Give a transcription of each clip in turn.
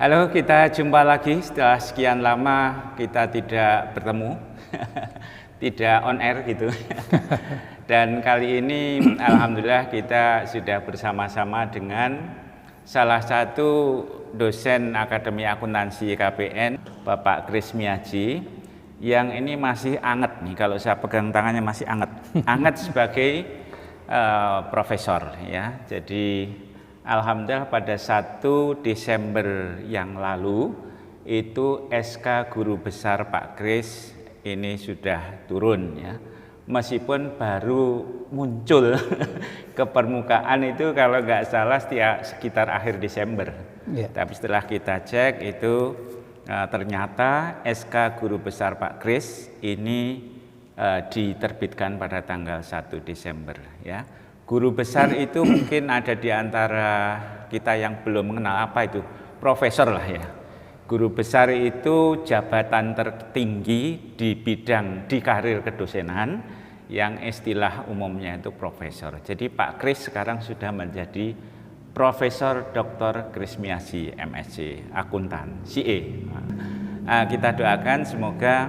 Halo, kita jumpa lagi setelah sekian lama kita tidak bertemu, tidak on air gitu. Dan kali ini alhamdulillah kita sudah bersama-sama dengan salah satu dosen Akademi Akuntansi YKBN, Bapak Kris Miaji, yang ini masih anget nih, kalau saya pegang tangannya masih anget sebagai profesor ya. Jadi alhamdulillah pada 1 Desember yang lalu itu SK Guru Besar Pak Kris ini sudah turun ya. Meskipun baru muncul ke permukaan itu kalau nggak salah sekitar akhir Desember. Tapi setelah kita cek itu ternyata SK Guru Besar Pak Kris ini diterbitkan pada tanggal 1 Desember ya. Guru besar itu mungkin ada di antara kita yang belum mengenal apa itu profesor lah ya. Guru besar itu jabatan tertinggi di bidang di karir kedosenan yang istilah umumnya itu profesor. Jadi Pak Kris sekarang sudah menjadi Profesor Dr. Kris Miaji MSc Akuntan CA. Kita doakan semoga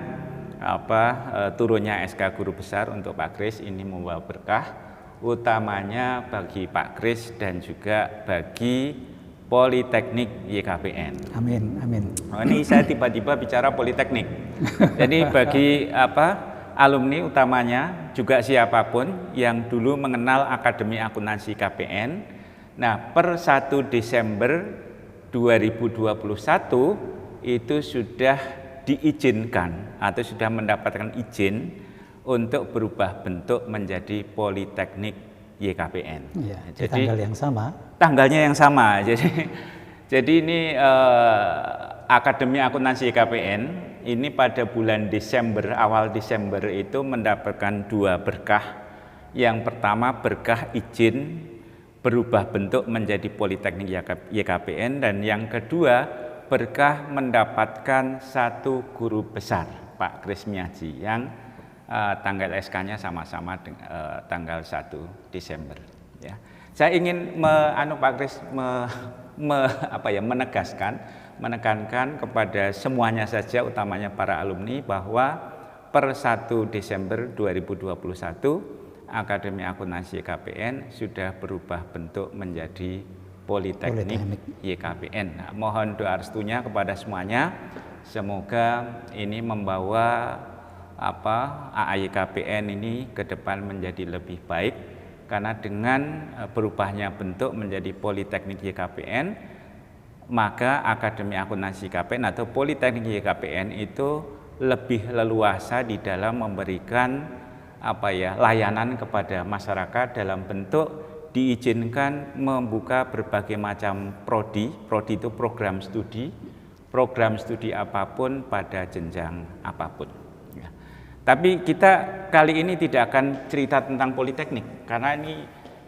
turunnya SK Guru Besar untuk Pak Kris ini membawa berkah, utamanya bagi Pak Kris dan juga bagi Politeknik YKBN. Amin, amin. Oh, ini saya tiba-tiba bicara Politeknik. Jadi bagi alumni utamanya juga siapapun yang dulu mengenal Akademi Akuntansi YKBN, nah per 1 Desember 2021 itu sudah diizinkan atau sudah mendapatkan izin untuk berubah bentuk menjadi Politeknik YKBN. Ya, jadi tanggal yang sama. Tanggalnya yang sama. Jadi ini Akademi Akuntansi YKBN ini pada bulan Desember, awal Desember itu mendapatkan 2 berkah. Yang pertama berkah izin berubah bentuk menjadi Politeknik YKBN, dan yang kedua berkah mendapatkan 1 guru besar Pak Kris Miaji yang tanggal SK-nya sama-sama tanggal 1 Desember ya. Saya ingin Pak Kris menekankan kepada semuanya saja, utamanya para alumni, bahwa per 1 Desember 2021 Akademi Akuntansi YKBN sudah berubah bentuk menjadi Politeknik YKBN. Nah, mohon doa restunya kepada semuanya, semoga ini membawa AAYKBN ini ke depan menjadi lebih baik, karena dengan berubahnya bentuk menjadi Politeknik YKBN, maka Akademi Akuntansi YKBN atau Politeknik YKBN itu lebih leluasa di dalam memberikan layanan kepada masyarakat dalam bentuk diizinkan membuka berbagai macam prodi itu program studi apapun pada jenjang apapun. Tapi kita kali ini tidak akan cerita tentang Politeknik, karena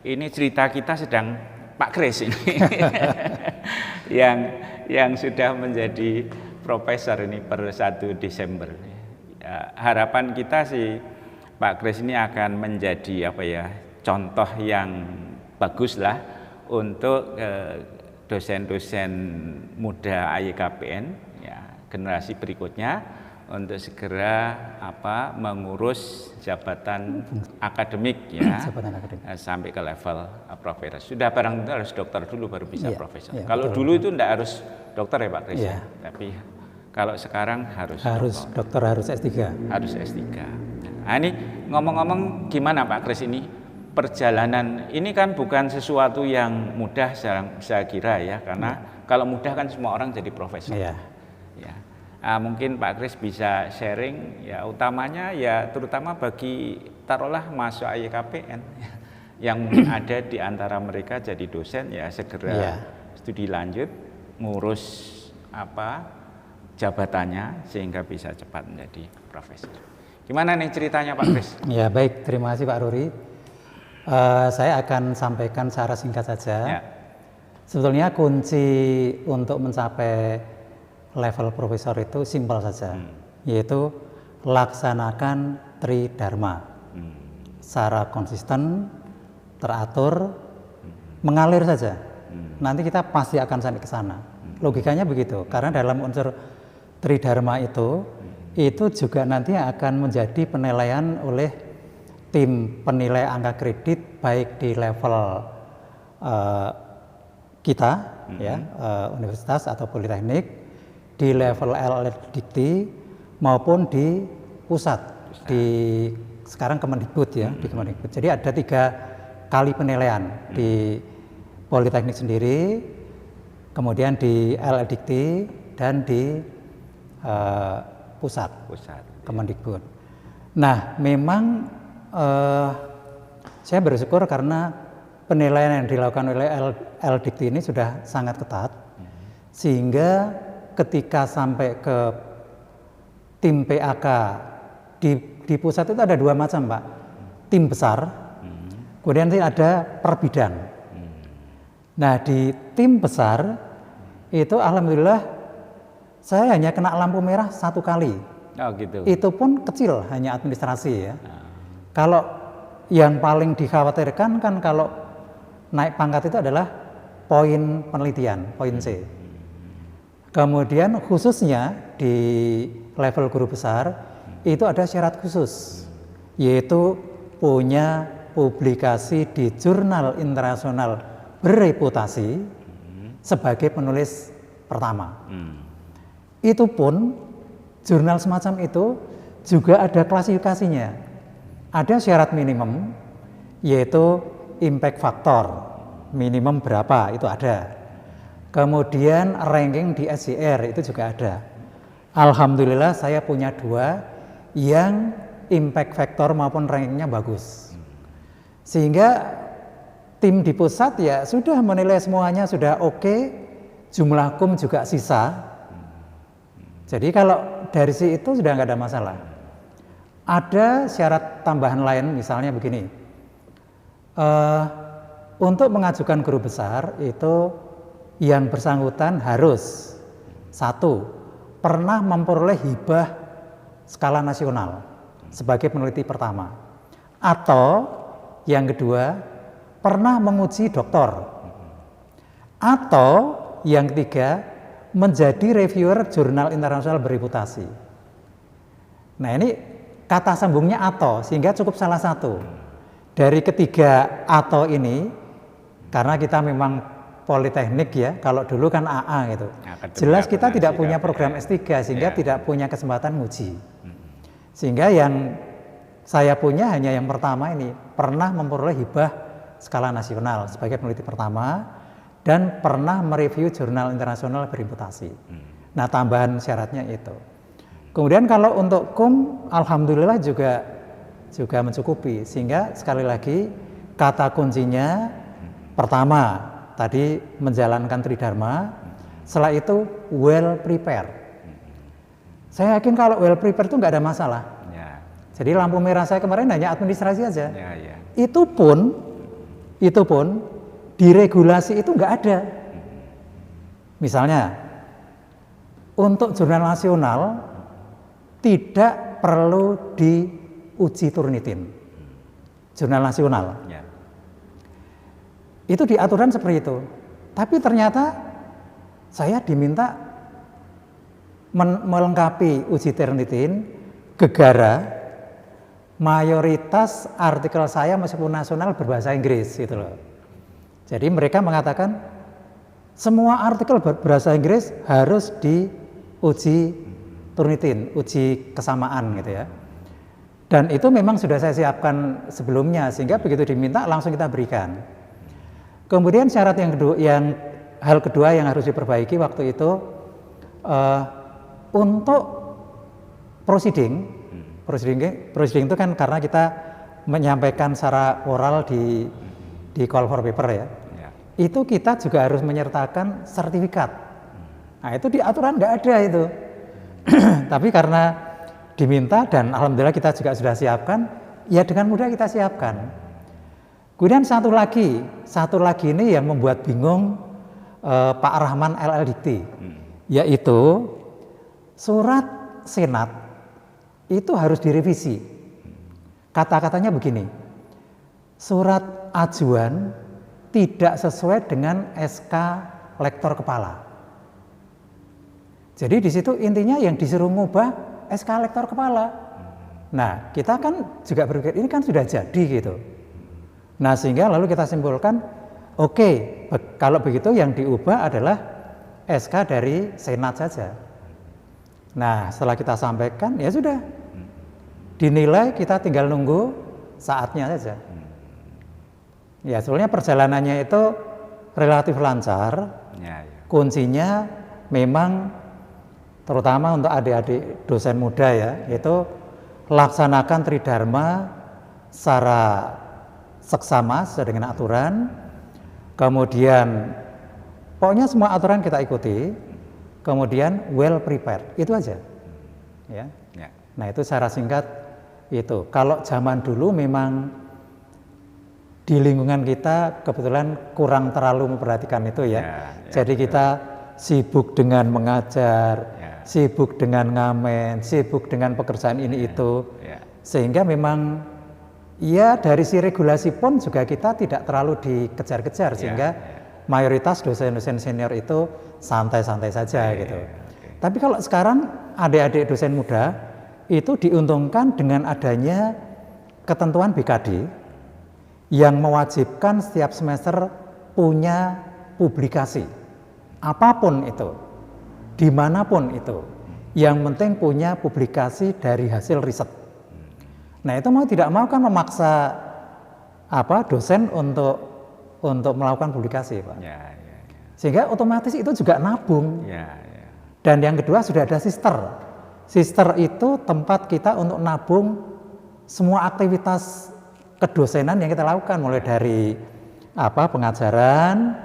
ini cerita kita sedang Pak Kris ini yang sudah menjadi profesor ini per 1 Desember. Ya, harapan kita sih Pak Kris ini akan menjadi contoh yang bagus lah untuk dosen-dosen muda YKBN ya, generasi berikutnya, untuk segera mengurus jabatan akademik ya, sampai ke level profesor. Sudah barang tentu harus dokter dulu baru bisa profesor. Kalau dulu itu tidak harus dokter ya Pak Kris, tapi kalau sekarang harus dokter, harus S3. Harus S3. Nah, ini ngomong-ngomong gimana Pak Kris ini perjalanan ini kan bukan sesuatu yang mudah saya kira ya, karena kalau mudah kan semua orang jadi profesor. Ya. Mungkin Pak Kris bisa sharing ya, utamanya ya terutama bagi taruhlah masuk YKBN yang ada di antara mereka jadi dosen ya, segera studi lanjut, ngurus jabatannya sehingga bisa cepat menjadi profesor. Gimana nih ceritanya Pak Kris? Ya baik, terima kasih Pak Ruri. Saya akan sampaikan secara singkat saja. Ya. Sebetulnya kunci untuk mencapai level profesor itu simpel saja, yaitu laksanakan tridharma secara konsisten, teratur, mengalir saja. Nanti kita pasti akan sampai ke sana. Logikanya begitu, karena dalam unsur tridharma itu juga nanti akan menjadi penilaian oleh tim penilai angka kredit baik di level kita, ya, universitas atau politeknik, di level LLDikti maupun di pusat, di sekarang Kemendikbud ya, di Kemendikbud. Jadi ada 3 kali penilaian di politeknik sendiri, kemudian di LLDikti dan di pusat Kemendikbud. Nah, memang saya bersyukur karena penilaian yang dilakukan oleh LLDikti ini sudah sangat ketat, sehingga ketika sampai ke tim PAK di pusat itu ada 2 macam, Pak. Tim besar, kemudian ada per bidang. Nah, di tim besar itu alhamdulillah saya hanya kena lampu merah 1 kali. Oh gitu. Itu pun kecil, hanya administrasi ya. Kalau yang paling dikhawatirkan kan kalau naik pangkat itu adalah poin penelitian, poin C. Kemudian khususnya di level guru besar itu ada syarat khusus, yaitu punya publikasi di jurnal internasional berreputasi sebagai penulis pertama. Itu pun jurnal semacam itu juga ada klasifikasinya. Ada syarat minimum, yaitu impact factor minimum berapa, itu ada. Kemudian ranking di SCR itu juga ada. Alhamdulillah saya punya 2 yang impact factor maupun rankingnya bagus. Sehingga tim di pusat ya sudah menilai semuanya sudah oke, jumlah kum juga sisa. Jadi kalau dari situ sudah nggak ada masalah. Ada syarat tambahan lain, misalnya begini, untuk mengajukan guru besar itu yang bersangkutan harus 1, pernah memperoleh hibah skala nasional sebagai peneliti pertama, atau yang kedua pernah menguji doktor, atau yang ketiga menjadi reviewer jurnal internasional berreputasi. Nah, ini kata sambungnya atau, sehingga cukup salah satu dari ketiga atau ini, karena kita memang politeknik ya, kalau dulu kan AA gitu. Jelas kita tidak punya program S3 sehingga tidak punya kesempatan nguji. Sehingga yang saya punya hanya yang pertama ini, pernah memperoleh hibah skala nasional sebagai peneliti pertama dan pernah mereview jurnal internasional berreputasi. Nah, tambahan syaratnya itu. Kemudian kalau untuk kum alhamdulillah juga mencukupi, sehingga sekali lagi kata kuncinya pertama tadi menjalankan tridharma, setelah itu well prepared. Saya yakin kalau well prepared itu nggak ada masalah. Ya. Jadi lampu merah saya kemarin hanya administrasi aja. Ya, ya. Itu pun di regulasi itu nggak ada. Misalnya untuk jurnal nasional tidak perlu diuji Turnitin, jurnal nasional. Ya. Itu diaturan seperti itu. Tapi ternyata saya diminta melengkapi uji Turnitin, gegara mayoritas artikel saya meskipun nasional berbahasa Inggris gitu loh. Jadi mereka mengatakan semua artikel berbahasa Inggris harus diuji Turnitin, uji kesamaan gitu ya. Dan itu memang sudah saya siapkan sebelumnya, sehingga begitu diminta langsung kita berikan. Kemudian syarat hal kedua yang harus diperbaiki waktu itu untuk proceeding itu kan karena kita menyampaikan secara oral di call for paper ya. Itu kita juga harus menyertakan sertifikat. Nah, itu di aturan nggak ada itu. Tapi karena diminta dan alhamdulillah kita juga sudah siapkan, ya dengan mudah kita siapkan. Kemudian satu lagi ini yang membuat bingung Pak Rahman LLDikti, yaitu surat Senat itu harus direvisi. Kata-katanya begini, surat ajuan tidak sesuai dengan SK lektor kepala. Jadi di situ intinya yang disuruh ngubah SK lektor kepala. Nah, kita kan juga berpikir ini kan sudah jadi gitu. Nah, sehingga lalu kita simpulkan, oke, kalau begitu yang diubah adalah SK dari Senat saja. Nah, setelah kita sampaikan, ya sudah, dinilai, kita tinggal nunggu saatnya saja. Ya, sebenarnya perjalanannya itu relatif lancar. Kuncinya memang terutama untuk adik-adik dosen muda ya, itu laksanakan tridharma secara seksama sesuai dengan aturan. Kemudian pokoknya semua aturan kita ikuti. Kemudian well prepared, itu aja. Ya. Nah, itu secara singkat itu. Kalau zaman dulu memang di lingkungan kita kebetulan kurang terlalu memperhatikan itu ya. Jadi kita sibuk dengan mengajar, sibuk dengan ngamen, sibuk dengan pekerjaan ini itu. Sehingga memang ya dari si regulasi pun juga kita tidak terlalu dikejar-kejar sehingga mayoritas dosen-dosen senior itu santai-santai saja gitu. Tapi kalau sekarang adik-adik dosen muda itu diuntungkan dengan adanya ketentuan BKD yang mewajibkan setiap semester punya publikasi. Apapun itu, dimanapun itu, yang penting punya publikasi dari hasil riset. Nah, itu mau tidak mau kan memaksa dosen untuk melakukan publikasi, Pak. Sehingga otomatis itu juga nabung. Dan yang kedua sudah ada sister. Sister itu tempat kita untuk nabung semua aktivitas kedosenan yang kita lakukan, mulai dari pengajaran,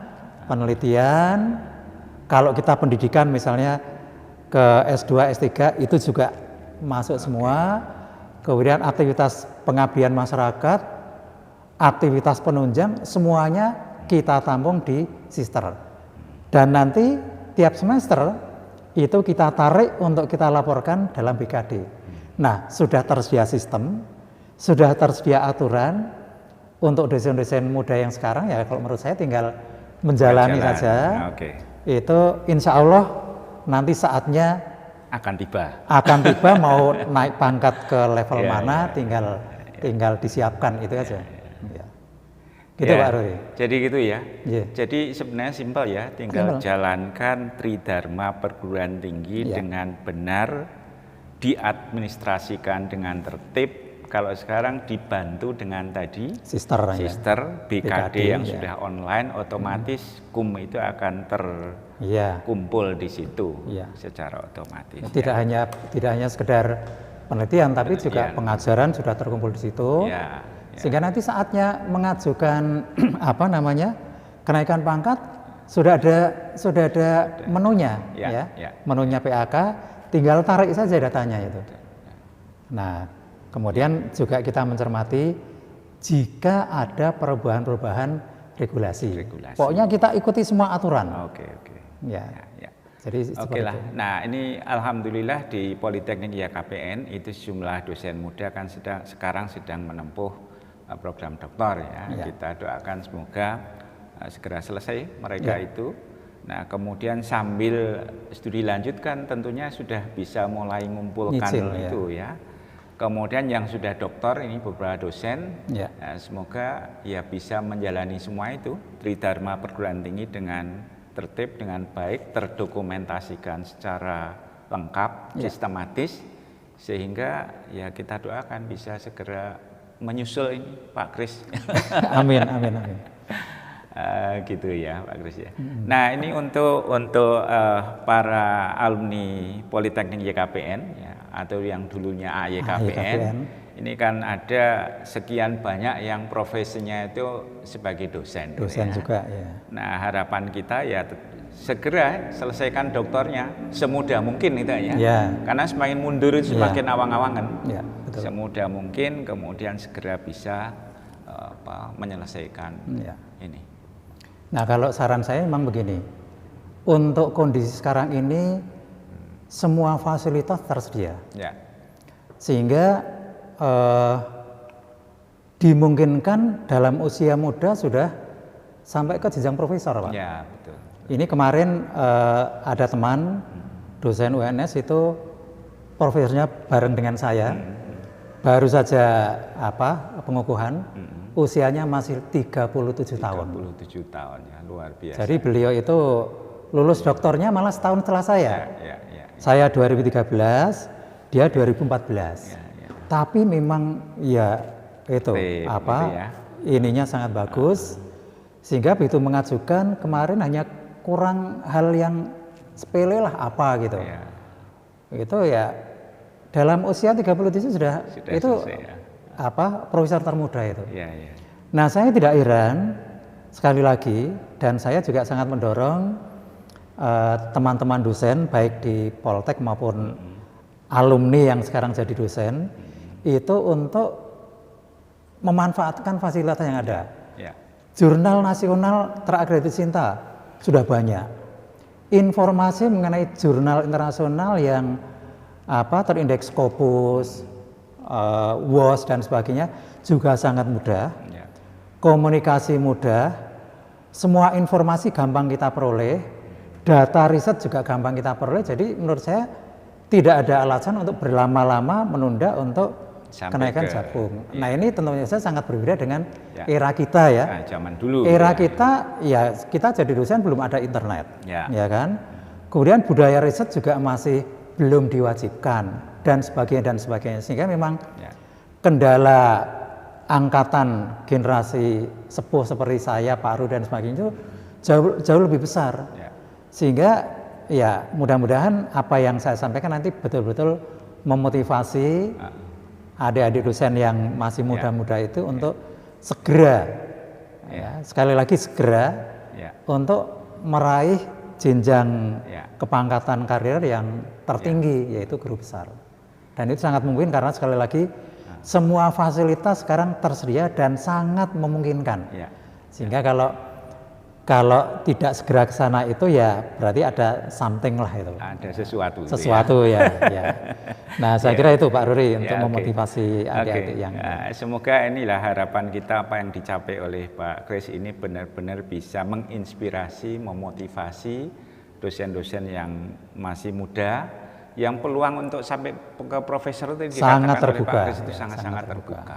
penelitian. Kalau kita pendidikan misalnya ke S2, S3 itu juga masuk semua. Kemudian aktivitas pengabdian masyarakat, aktivitas penunjang, semuanya kita tampung di sister. Dan nanti tiap semester itu kita tarik untuk kita laporkan dalam BKD. Nah, sudah tersedia sistem, sudah tersedia aturan untuk dosen-dosen muda yang sekarang ya kalau menurut saya tinggal menjalani saja. Itu insya Allah nanti saatnya akan tiba mau naik pangkat ke level mana tinggal disiapkan itu aja. Gitu Pak Ruri. Jadi gitu ya. Jadi sebenarnya simpel ya, tinggal jalankan tridharma perguruan tinggi dengan benar, diadministrasikan dengan tertib. Kalau sekarang dibantu dengan tadi sister BKD yang sudah online, otomatis KUM itu akan terkumpul di situ secara otomatis. Tidak hanya sekedar penelitian, tapi juga pengajaran sudah terkumpul di situ. Sehingga nanti saatnya mengajukan kenaikan pangkat sudah ada menunya menunya PAK, tinggal tarik saja datanya itu. Nah, kemudian juga kita mencermati jika ada perubahan-perubahan regulasi. Pokoknya kita ikuti semua aturan. Jadi lah. Nah, ini alhamdulillah di Politeknik YKPN itu jumlah dosen muda kan sekarang sedang menempuh program doktor ya. Kita doakan semoga segera selesai mereka itu. Nah, kemudian sambil studi lanjut kan tentunya sudah bisa mulai mengumpulkan itu ya. Kemudian yang sudah doktor ini beberapa dosen, semoga ya bisa menjalani semua itu tridharma perguruan tinggi dengan tertib, dengan baik, terdokumentasikan secara lengkap, sistematis, sehingga ya kita doakan bisa segera menyusul ini Pak Kris. Amin. Gitu ya Pak Kris ya. Nah, ini untuk para alumni Politeknik YKPN ya, atau yang dulunya AYKPN. Ini kan ada sekian banyak yang profesinya itu sebagai dosen juga ya. Nah, harapan kita ya segera selesaikan doktornya semudah mungkin itu ya. Karena semakin mundur semakin awang-awangan. Semudah mungkin, kemudian segera bisa menyelesaikan ini. Nah, kalau saran saya memang begini, untuk kondisi sekarang ini semua fasilitas tersedia, sehingga dimungkinkan dalam usia muda sudah sampai ke jenjang profesor, Pak. Betul. Ini kemarin ada teman dosen UNS itu profesornya bareng dengan saya. Baru saja pengukuhan, usianya masih 37 tahun. 37 tahun ya, luar biasa. Jadi beliau itu lulus doktornya malah setahun setelah saya. Saya 2013, dia 2014. Tapi memang ya itu ininya sangat bagus, sehingga begitu mengajukan kemarin hanya kurang hal yang sepele lah gitu. Itu ya dalam usia 37 sudah itu selesai, profesor termuda itu. Nah, saya tidak heran sekali lagi, dan saya juga sangat mendorong teman-teman dosen baik di Poltek maupun alumni yang sekarang jadi dosen itu untuk memanfaatkan fasilitas yang ada. Jurnal nasional terakreditasi Sinta sudah banyak. Informasi mengenai jurnal internasional yang terindeks Scopus, WOS dan sebagainya juga sangat mudah. Komunikasi mudah, semua informasi gampang kita peroleh, data riset juga gampang kita peroleh. Jadi menurut saya tidak ada alasan untuk berlama-lama menunda untuk kenaikan jagung. Nah, ini tentunya saya sangat berbeda dengan era kita ya. Zaman dulu. Era kita ya kita jadi dosen belum ada internet, ya kan. Kemudian budaya riset juga masih belum diwajibkan dan sebagainya. Sehingga memang kendala angkatan generasi sepuh seperti saya, Pak Ru dan sebagainya itu jauh lebih besar. Sehingga ya mudah-mudahan apa yang saya sampaikan nanti betul-betul memotivasi adik-adik dosen yang masih muda-muda itu untuk segera, sekali lagi segera untuk meraih jenjang kepangkatan karir yang tertinggi, yaitu guru besar. Dan itu sangat mungkin karena sekali lagi semua fasilitas sekarang tersedia dan sangat memungkinkan. Sehingga kalau tidak segera ke sana itu ya berarti ada something lah itu. Ada sesuatu ya. Nah, saya kira itu Pak Ruri untuk memotivasi adik-adik yang. Semoga inilah harapan kita, apa yang dicapai oleh Pak Kris ini benar-benar bisa menginspirasi, memotivasi dosen-dosen yang masih muda, yang peluang untuk sampai ke profesor itu sangat terbuka. Oleh Pak Kris itu sangat terbuka.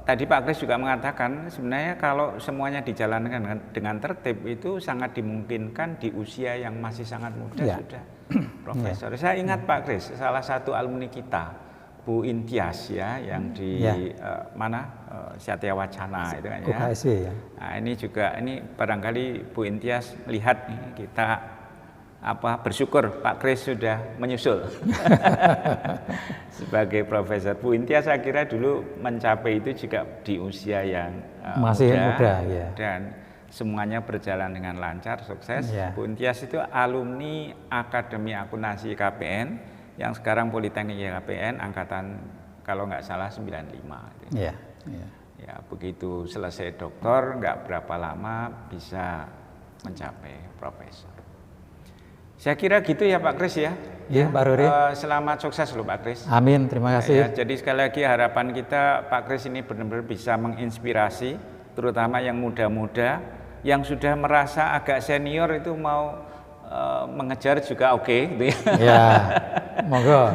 Tadi Pak Kris juga mengatakan sebenarnya kalau semuanya dijalankan dengan tertib itu sangat dimungkinkan di usia yang masih sangat muda sudah profesor. Saya ingat Pak Kris, salah satu alumni kita, Bu Intias yang di Satya Wacana itu kan ya. UKSW ya. Nah, ini barangkali Bu Intias lihat nih, kita bersyukur Pak Kris sudah menyusul sebagai profesor. Bu Intias saya kira dulu mencapai itu juga di usia yang masih muda dan semuanya berjalan dengan lancar, sukses. Bu Intias itu alumni Akademi Akuntansi KPN yang sekarang Politeknik KPN angkatan kalau nggak salah 95. Ya, begitu selesai doktor nggak berapa lama bisa mencapai profesor. Saya kira gitu ya Pak Kris ya. Iya Pak Ruri. Selamat sukses loh Pak Kris. Amin, terima kasih. Jadi sekali lagi harapan kita Pak Kris ini benar-benar bisa menginspirasi, terutama yang muda-muda, yang sudah merasa agak senior itu mau mengejar juga oke, gitu ya. Ya, monggo.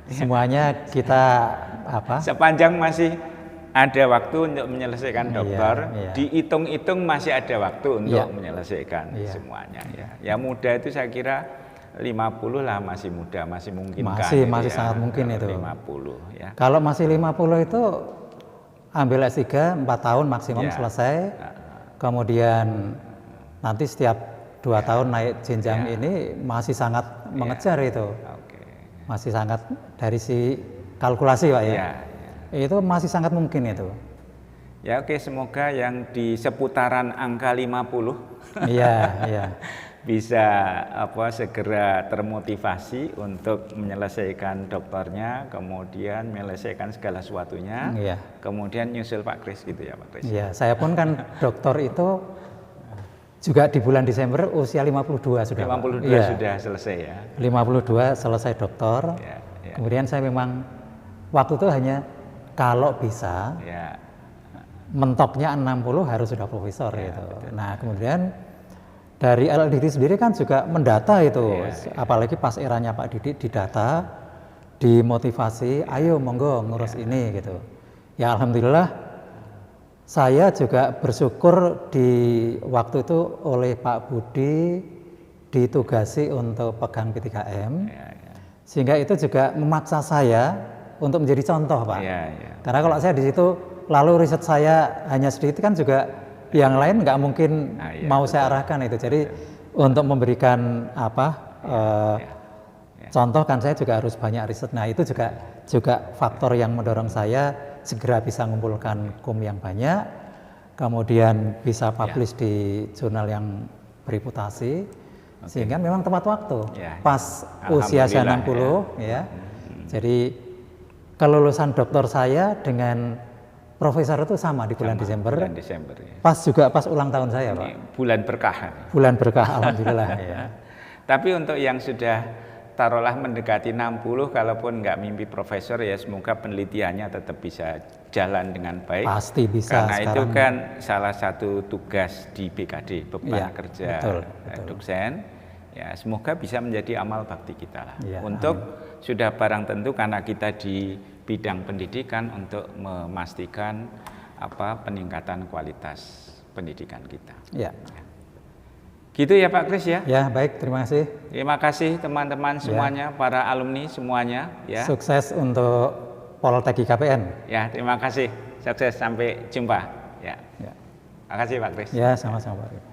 Semuanya kita sepanjang masih ada waktu untuk menyelesaikan dokter, dihitung-hitung masih ada waktu untuk menyelesaikan semuanya. Ya muda itu saya kira 50 lah masih muda, masih mungkin masih sangat mungkin itu. 50 ya. Kalau masih 50 itu ambil S3 4 tahun maksimum selesai. Kemudian nanti setiap 2 tahun naik jenjang ini masih sangat mengejar itu. Masih sangat dari si kalkulasi Pak ya. Itu masih sangat mungkin itu. Ya oke, semoga yang di seputaran angka 50 bisa segera termotivasi untuk menyelesaikan doktornya, kemudian menyelesaikan segala sesuatunya, kemudian nyusul Pak Kris gitu ya Pak Kris. Iya, saya pun kan doktor itu juga di bulan Desember usia 52 sudah. 52 sudah selesai ya. 52 selesai doktor. Kemudian saya memang waktu itu hanya kalau bisa mentoknya 60 harus sudah profesor gitu. Betul. Nah kemudian dari LLDT sendiri kan juga mendata itu, Iya. apalagi pas eranya Pak Didi didata, dimotivasi, ayo monggo ngurus ini gitu. Ya alhamdulillah saya juga bersyukur di waktu itu oleh Pak Budi ditugasi untuk pegang P3M, Ya, ya. sehingga itu juga memaksa saya untuk menjadi contoh Pak. Ya, ya. Karena kalau saya di situ lalu riset saya hanya sedikit kan juga yang lain nggak mungkin iya, mau saya arahkan itu. Jadi untuk memberikan contoh kan saya juga harus banyak riset. Nah itu juga faktor yang mendorong saya segera bisa mengumpulkan KUM yang banyak, kemudian bisa publish di jurnal yang bereputasi, sehingga memang tepat waktu. Pas usia saya 60 ya. Jadi kelulusan doktor saya dengan profesor itu sama di bulan Desember. Bulan Desember ya. Pas ulang tahun saya, Pak. Ini bulan berkah. Bulan berkah, alhamdulillah ya. Tapi untuk yang sudah taruhlah mendekati 60, kalaupun nggak mimpi profesor ya semoga penelitiannya tetap bisa jalan dengan baik. Pasti bisa. Karena sekarang. itu kan salah satu tugas di BKD, beban Ya, kerja betul. dosen. Ya semoga bisa menjadi amal bakti kita lah. Ya, Untuk sudah barang tentu karena kita di bidang pendidikan untuk memastikan peningkatan kualitas pendidikan kita. Ya. Gitu ya Pak Kris ya. Ya, baik, terima kasih. Terima kasih teman-teman semuanya, para alumni semuanya ya. Sukses untuk Poltek IKPN. Ya, terima kasih. Sukses sampai jumpa ya. Ya. Terima kasih Pak Kris. Ya, sama-sama Pak.